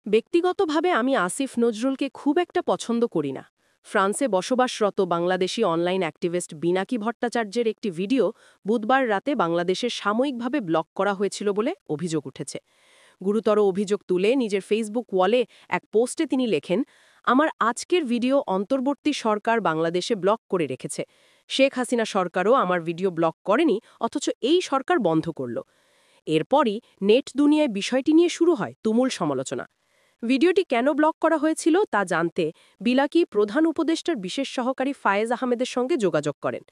ব্যক্তিগতভাবে আমি আসিফ নজরুলকে খুব একটা পছন্দ করি না। ফ্রান্সে বসবাসরত বাংলাদেশি অনলাইন অ্যাক্টিভিস্ট বিনাকি ভট্টাচার্যের একটি ভিডিও বুধবার রাতে বাংলাদেশে সাময়িকভাবে ব্লক করা হয়েছিল বলে অভিযোগ উঠেছে। গুরুতর অভিযোগ তুলে নিজের ফেসবুক ওয়ালে এক পোস্টে তিনি লেখেন, আমার আজকের ভিডিও অন্তর্বর্তী সরকার বাংলাদেশে ব্লক করে রেখেছে। শেখ হাসিনা সরকারও আমার ভিডিও ব্লক করেনি, অথচ এই সরকার বন্ধ করল। এরপরই নেট দুনিয়ায় বিষয়টি নিয়ে শুরু হয় তুমুল সমালোচনা। ভিডিওটি কেন ব্লক করা হয়েছিল তা জানতে বিলাকি প্রধান উপদেষ্টার বিশেষ সহকারী ফায়েজ আহমেদের সঙ্গে যোগাযোগ করেন।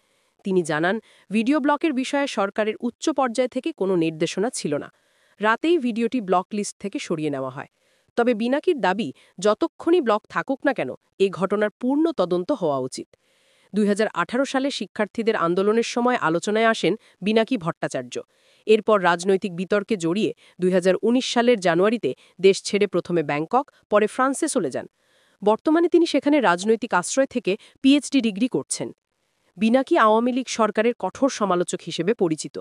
তিনি জানান, ভিডিও ব্লকের বিষয়ে সরকারের উচ্চ পর্যায় থেকে কোনো নির্দেশনা ছিল না। রাতেই ভিডিওটি ব্লক লিস্ট থেকে সরিয়ে নেওয়া হয়। তবে বিনাকির দাবি, যতক্ষণই ব্লক থাকুক না কেন, এই ঘটনার পূর্ণ তদন্ত হওয়া উচিত। ২০১৮ সালে শিক্ষার্থীদের আন্দোলনের সময় আলোচনায় আসেন বিনাকি ভট্টাচার্য। এরপর রাজনৈতিক বিতর্কে জড়িয়ে ২০১৯ সালের জানুয়ারিতে দেশ ছেড়ে প্রথমে ব্যাংকক, পরে ফ্রান্সে চলে যান। বর্তমানে তিনি সেখানে রাজনৈতিক আশ্রয় থেকে পিএইচডি ডিগ্রি করছেন। বিনাকি আওয়ামী লীগ সরকারের কঠোর সমালোচক হিসেবে পরিচিত।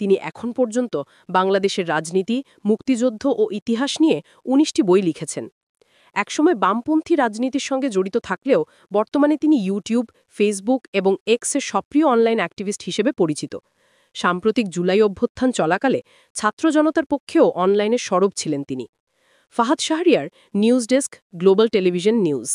তিনি এখন পর্যন্ত বাংলাদেশের রাজনীতি, মুক্তিযুদ্ধ ও ইতিহাস নিয়ে ১৯টি বই লিখেছেন। একসময় বামপন্থী রাজনীতির সঙ্গে জড়িত থাকলেও বর্তমানে তিনি ইউটিউব, ফেসবুক এবং এক্সের সক্রিয় অনলাইন অ্যাক্টিভিস্ট হিসেবে পরিচিত। সাম্প্রতিক জুলাই অভ্যুত্থান চলাকালে ছাত্র জনতার পক্ষেও অনলাইনে সরব ছিলেন তিনি। Fahad Shahriar, news desk, global television news.